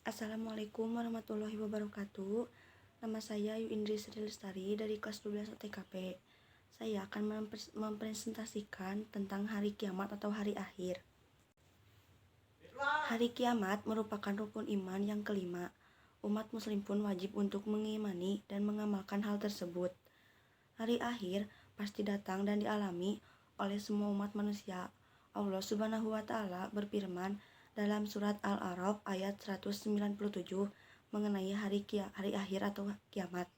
Assalamualaikum warahmatullahi wabarakatuh. Nama saya Ayu Indri Jurusan dari kelas 12 TKP. Saya akan mempresentasikan tentang hari kiamat atau hari akhir. Hari kiamat merupakan rukun iman yang kelima. Umat muslim pun wajib untuk mengimani dan mengamalkan hal tersebut. Hari akhir pasti datang dan dialami oleh semua umat manusia. Allah Subhanahu wa Ta'ala berfirman dalam surat Al-A'raf ayat 197 mengenai hari akhir atau kiamat,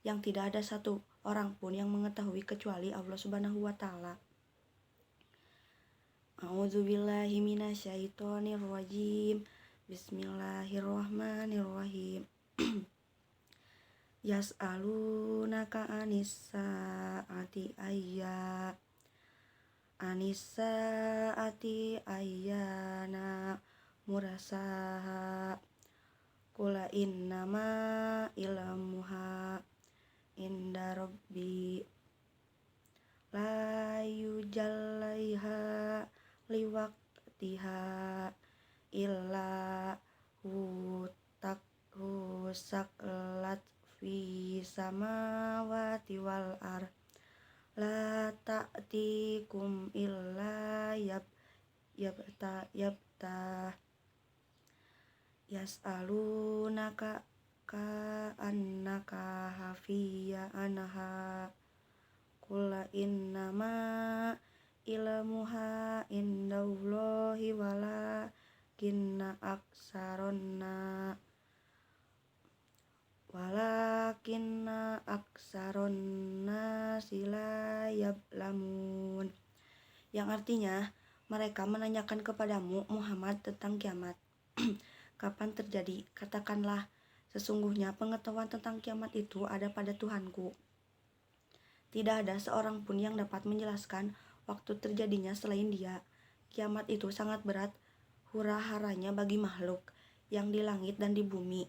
yang tidak ada satu orang pun yang mengetahui kecuali Allah Subhanahu wa Ta'ala. A'udzubillahi minasyaitonirrajim. Bismillahirrahmanirrahim. Yas'alunaka anis-sa'ati ayyana murasaha qul innama ilmuha inda rabbi la yujallaiha liwaqtiha illa hu saklat fi samawati wal ard la ta'tikum illa yabta yas'alunaka ka'annaka hafiya anha qul innama ilmuha indallahi walakinna aksaronna sila ya'lamun, yang artinya mereka menanyakan kepadamu Muhammad tentang kiamat. Kapan terjadi? Katakanlah, sesungguhnya pengetahuan tentang kiamat itu ada pada Tuhanku. Tidak ada seorang pun yang dapat menjelaskan waktu terjadinya selain Dia. Kiamat itu sangat berat hura-haranya bagi makhluk yang di langit dan di bumi.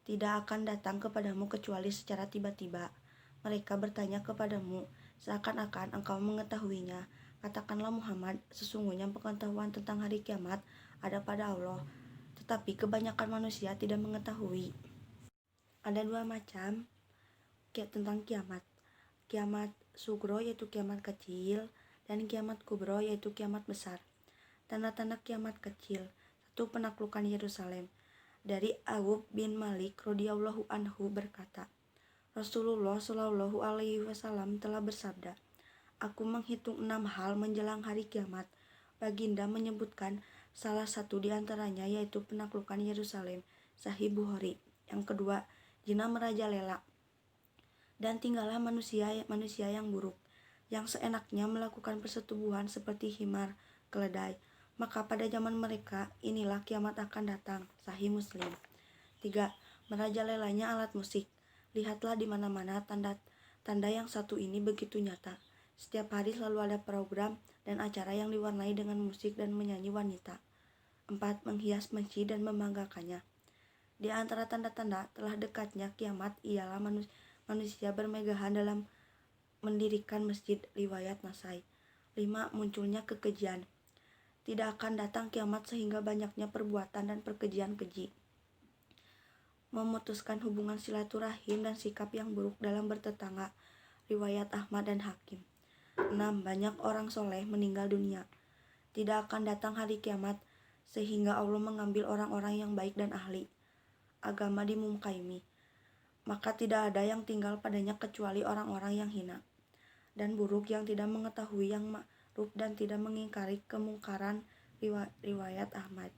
Tidak akan datang kepadamu kecuali secara tiba-tiba. Mereka bertanya kepadamu seakan-akan engkau mengetahuinya. Katakanlah Muhammad, sesungguhnya pengetahuan tentang hari kiamat ada pada Allah, tetapi kebanyakan manusia tidak mengetahui. Ada dua macam tentang kiamat. Kiamat sugro yaitu kiamat kecil, dan kiamat kubro yaitu kiamat besar. Tanda-tanda kiamat kecil. 1. Penaklukan Yerusalem. Dari Auf bin Malik radhiyallahu anhu berkata, Rasulullah Shallallahu alaihi wasallam telah bersabda, aku menghitung 6 hal menjelang hari kiamat. Baginda menyebutkan salah satu di antaranya yaitu penaklukan Yerusalem, Sahih Bukhari. Yang kedua, zina merajalela. Dan tinggallah manusia yang buruk, yang seenaknya melakukan persetubuhan seperti himar, keledai. Maka pada zaman mereka inilah kiamat akan datang. Sahih Muslim. 3. Merajalelanya alat musik. Lihatlah di mana-mana tanda yang satu ini begitu nyata. Setiap hari selalu ada program dan acara yang diwarnai dengan musik dan menyanyi wanita. 4. Menghias masjid dan membanggakannya. Di antara tanda-tanda telah dekatnya kiamat ialah manusia bermegahan dalam mendirikan masjid. Riwayat Nasai. 5. Munculnya kekejian. Tidak akan datang kiamat sehingga banyaknya perbuatan dan perkejian keji, memutuskan hubungan silaturahim dan sikap yang buruk dalam bertetangga. Riwayat Ahmad dan Hakim. 6. Banyak orang soleh meninggal dunia. Tidak akan datang hari kiamat sehingga Allah mengambil orang-orang yang baik dan ahli agama di Mumkaimi. Maka tidak ada yang tinggal padanya kecuali orang-orang yang hina dan buruk yang tidak mengetahui yang ma'ruf dan tidak mengingkari kemungkaran. Riwayat Ahmad.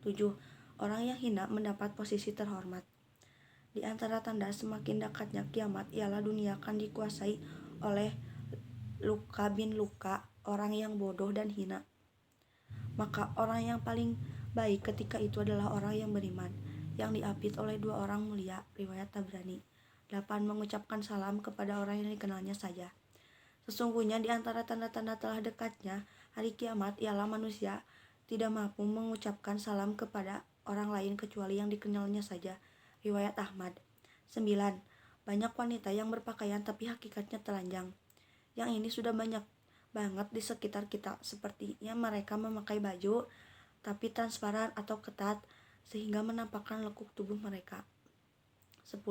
7. Orang yang hina mendapat posisi terhormat. Di antara tanda semakin dekatnya kiamat ialah dunia akan dikuasai oleh Luka bin Luka, orang yang bodoh dan hina. Maka orang yang paling baik ketika itu adalah orang yang beriman, yang diapit oleh 2 orang mulia. Riwayat Tabrani. 8. Mengucapkan salam kepada orang yang dikenalnya saja. Sesungguhnya di antara tanda-tanda telah dekatnya hari kiamat ialah manusia tidak mampu mengucapkan salam kepada orang lain kecuali yang dikenalnya saja. Riwayat Ahmad. 9. Banyak wanita yang berpakaian tapi hakikatnya telanjang. Yang ini sudah banyak banget di sekitar kita. Sepertinya mereka memakai baju tapi transparan atau ketat sehingga menampakkan lekuk tubuh mereka. 10.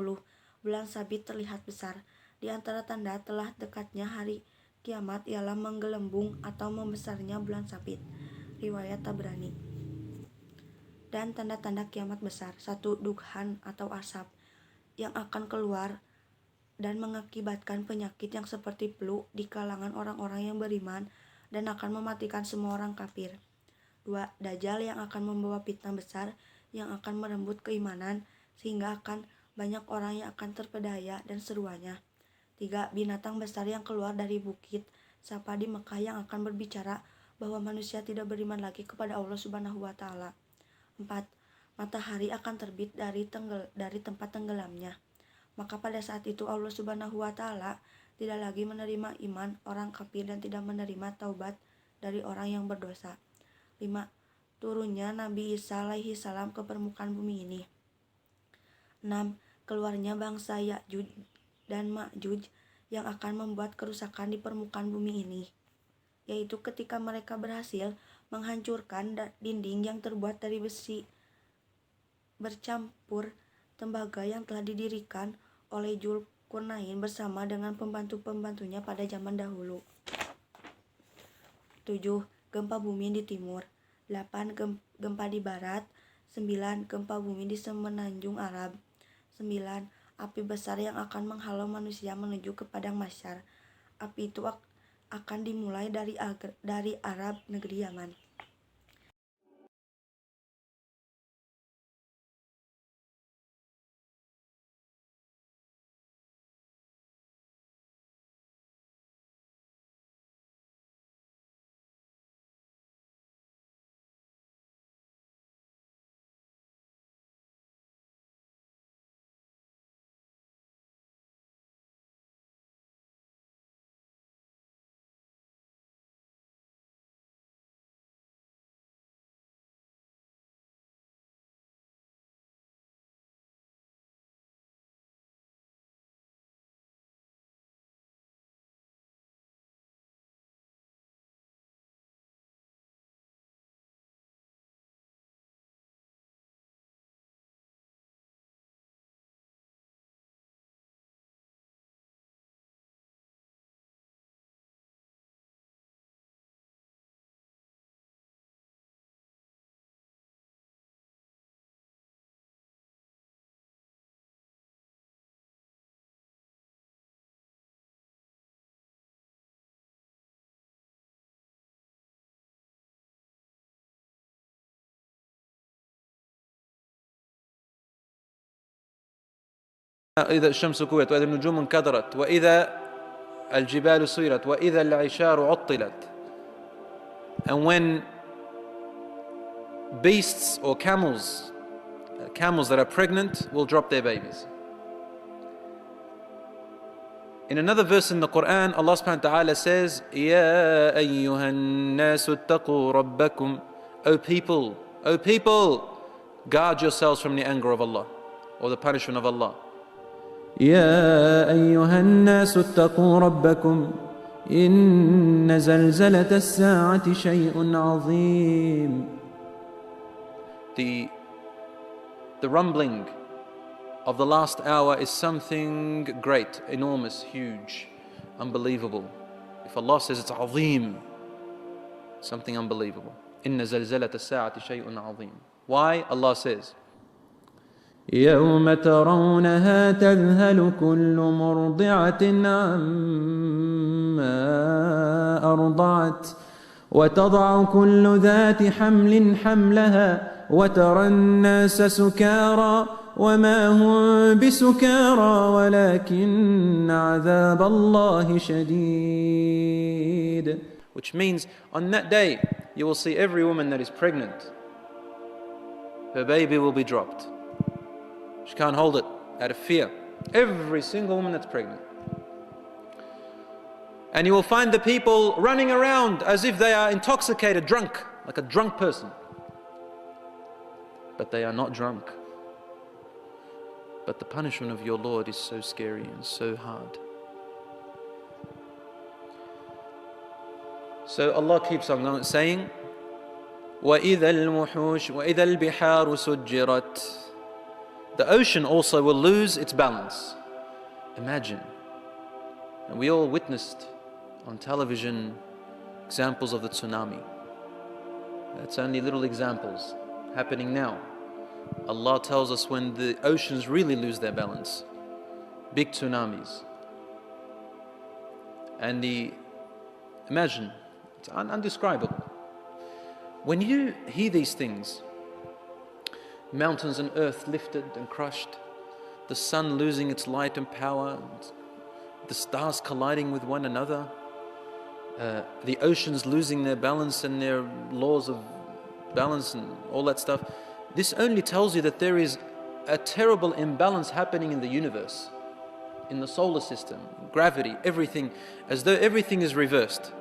Bulan sabit terlihat besar. Di antara tanda telah dekatnya hari kiamat ialah menggelembung atau membesarnya bulan sabit. Riwayat Tabrani. Dan tanda-tanda kiamat besar. 1. Dughan atau asap yang akan keluar dan mengakibatkan penyakit yang seperti flu di kalangan orang-orang yang beriman dan akan mematikan semua orang kafir. 2. Dajjal yang akan membawa fitnah besar yang akan merenggut keimanan sehingga akan banyak orang yang akan terpedaya dan seruannya. 3. Binatang besar yang keluar dari bukit Safa di Mekah yang akan berbicara bahwa manusia tidak beriman lagi kepada Allah Subhanahu wa Ta'ala. 4. Matahari akan terbit dari tempat tenggelamnya. Maka pada saat itu Allah Subhanahu wa Ta'ala tidak lagi menerima iman orang kafir dan tidak menerima taubat dari orang yang berdosa. 5. Turunnya Nabi Isa alaihi salam ke permukaan bumi ini. 6. Keluarnya bangsa Ya'juj dan Ma'juj yang akan membuat kerusakan di permukaan bumi ini, yaitu ketika mereka berhasil menghancurkan dinding yang terbuat dari besi bercampur tembaga yang telah didirikan oleh Zulkarnain bersama dengan pembantu-pembantunya pada zaman dahulu. 7. Gempa bumi di timur. 8. Gempa di barat. 9. Gempa bumi di semenanjung Arab. 9. Api besar yang akan menghalau manusia menuju ke padang mahsyar. Api itu akan dimulai dari Arab negeri Yaman. إذا الشمس كورت وإذا النجوم انكدرت وإذا الجبال سيرت وإذا العشار عطلت. And when beasts or camels that are pregnant will drop their babies. In another verse in the Quran, Allah subhanahu wa ta'ala says, Ya ayyuhan nasu attaqu rabbakum. O people, guard yourselves from the anger of Allah or the punishment of Allah. يا أيها الناس اتقوا ربكم إن زلزلة الساعة شيء عظيم. The rumbling of the last hour is something great, enormous, huge, unbelievable. If Allah says it's عظيم, something unbelievable. إن زلزلة الساعة شيء عظيم. Why? Allah says, يوم ترونها تذهل كل مرضعة عما أرضعت وتضع كل ذات حمل حملها وترى الناس سكارى وما هم بسكارى ولكن عذاب الله شديد. Which means on that day you will see every woman that is pregnant, her baby will be dropped. She can't hold it out of fear. Every single woman that's pregnant. And you will find the people running around as if they are intoxicated, drunk, like a drunk person. But they are not drunk. But the punishment of your Lord is so scary and so hard. So Allah keeps on saying, وإذا الوحوش وإذا البحار سجرت. The ocean also will lose its balance. Imagine. And we all witnessed on television examples of the tsunami. That's only little examples happening now. Allah tells us when the oceans really lose their balance, big tsunamis. And imagine, it's undescribable. When you hear these things, mountains and earth lifted and crushed, the sun losing its light and power, the stars colliding with one another, the oceans losing their balance and their laws of balance and all that stuff, this only tells you that there is a terrible imbalance happening in the universe, in the solar system, gravity, everything, as though everything is reversed.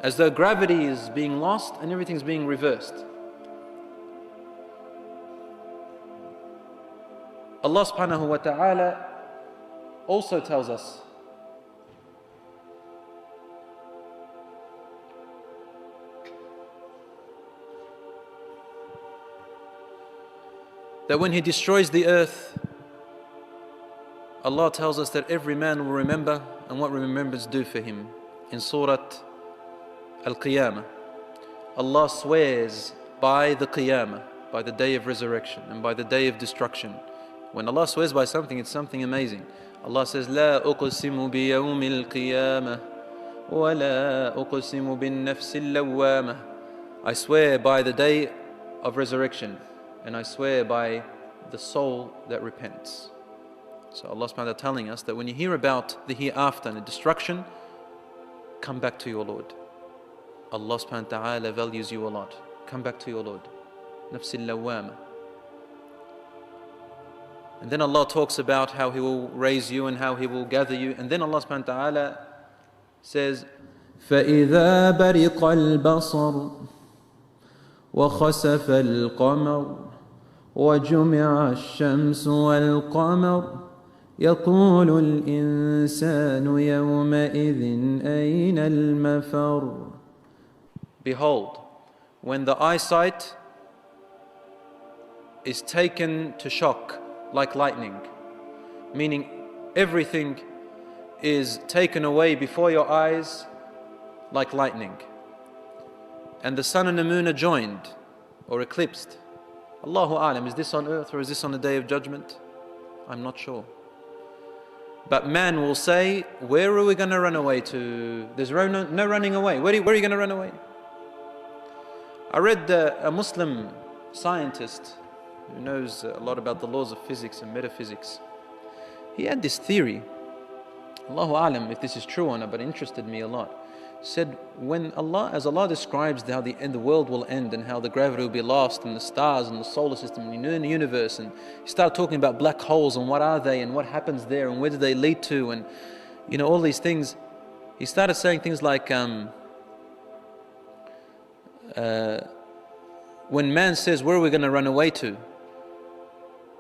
As though gravity is being lost and everything's being reversed. Allah subhanahu wa ta'ala also tells us that when He destroys the earth, Allah tells us that every man will remember and what remembrance do for him. In Surah Al-Qiyamah, Allah swears by the Qiyamah, by the day of resurrection and by the day of destruction. When Allah swears by something, it's something amazing. Allah says, لا أقسم بيوم القيامة ولا أقسم بالنفس اللوامة. I swear by the day of resurrection and I swear by the soul that repents. So Allah subhanahu wa ta'ala telling us that when you hear about the hereafter and the destruction, come back to your Lord. Allah subhanahu wa ta'ala values you a lot. Come back to your Lord. Nafsil lawama. And then Allah talks about how He will raise you and how He will gather you. And then Allah subhanahu wa ta'ala says, فإذا برق البصر وخسف القمر وجمع الشمس والقمر يقول الإنسان يومئذ أين المفر. Behold, when the eyesight is taken to shock like lightning, meaning everything is taken away before your eyes like lightning, and the sun and the moon are joined or eclipsed. Allahu A'lam, is this on earth or is this on the day of judgment? I'm not sure. But man will say, where are we going to run away to? There's no running away. Where are you going to run away? I read a Muslim scientist who knows a lot about the laws of physics and metaphysics. He had this theory, Allahu A'lam if this is true or not, but it interested me a lot. Said as Allah describes how the world will end and how the gravity will be lost and the stars and the solar system and the universe, and he started talking about black holes and what are they and what happens there and where do they lead to, and all these things. He started saying things like when man says, where are we going to run away to?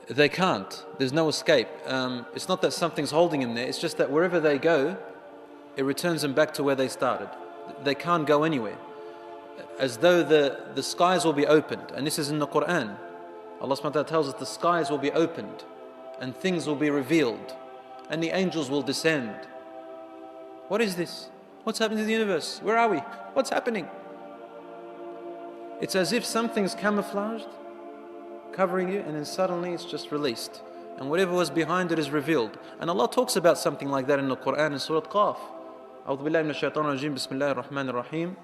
They can't. There's no escape. It's not that something's holding him there. It's just that wherever they go, it returns them back to where they started. They can't go anywhere. As though the skies will be opened. And this is in the Quran. Allah subhanahu wa ta'ala tells us the skies will be opened and things will be revealed and the angels will descend. What is this? What's happening to the universe? Where are we? What's happening? It's as if something's camouflaged, covering you, and then suddenly it's just released. And whatever was behind it is revealed. And Allah talks about something like that in the Quran in Surah Qaf. أعوذ بالله من الشيطان الرجيم بسم الله الرحمن الرحيم.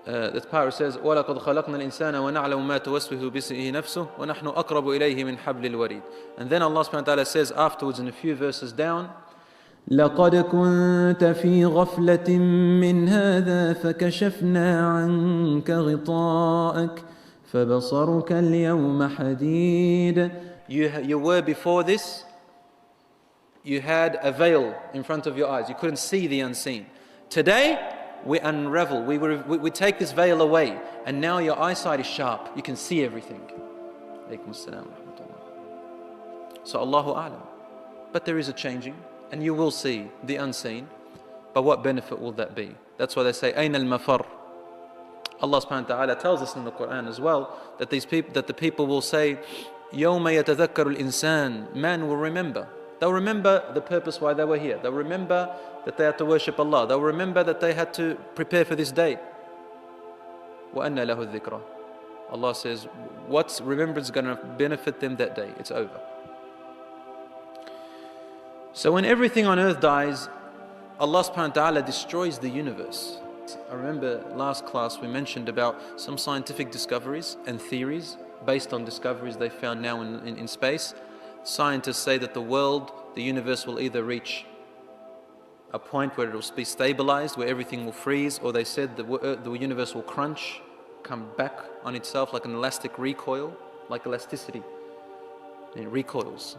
That part says, وَلَقَدْ خَلَقْنَا الْإِنسَانَ وَنَعْلَمُ مَا تُوَسْوِسُ بِهِ نَفْسُهُ وَنَحْنُ أَقْرَبُ إِلَيْهِ مِنْ حَبْلِ الْوَرِيدِ. And then Allah subhanahu wa ta'ala says afterwards in a few verses down, لقد كنت في غفلة من هذا فكشفنا عنك غطاءك فبصرك اليوم حديد. You were before this, you had a veil in front of your eyes. You couldn't see the unseen. Today, we unravel, we take this veil away, and now your eyesight is sharp. You can see everything. So Allahu A'lam. But there is a changing, and you will see the unseen. But what benefit will that be? That's why they say, أين المفر Allah subhanahu wa ta'ala tells us in the Quran as well that the people will say, يَوْمَ يَتَذَكَّرُ الْإِنسَانِ, man will remember. They'll remember the purpose why they were here. They'll remember that they had to worship Allah. They'll remember that they had to prepare for this day. وَأَنَّ لَهُ الذِّكْرَى. Allah says, what's remembrance going to benefit them that day? It's over. So when everything on earth dies, Allah subhanahu wa ta'ala destroys the universe. I remember last class we mentioned about some scientific discoveries and theories based on discoveries they found now in space. Scientists say that the universe will either reach a point where it will be stabilized, where everything will freeze, or they said the universe will crunch, come back on itself like an elastic recoil, like elasticity. It recoils.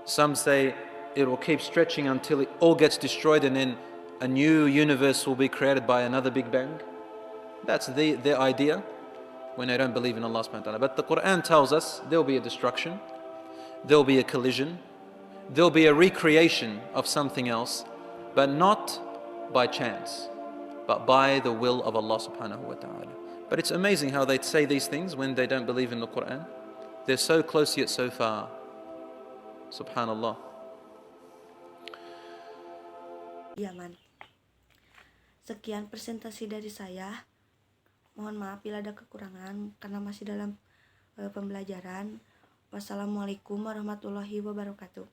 Some say it will keep stretching until it all gets destroyed and then a new universe will be created by another Big Bang. That's their idea when they don't believe in Allah subhanahu wa ta'ala. But the Quran tells us there will be a destruction, there will be a collision, there will be a recreation of something else, but not by chance, but by the will of Allah subhanahu wa ta'ala. But it's amazing how they say these things when they don't believe in the Quran. They're so close yet so far. Subhanallah. Yaman. Sekian presentasi dari saya. Mohon maaf bila ada kekurangan karena masih dalam pembelajaran. Wassalamualaikum warahmatullahi wabarakatuh.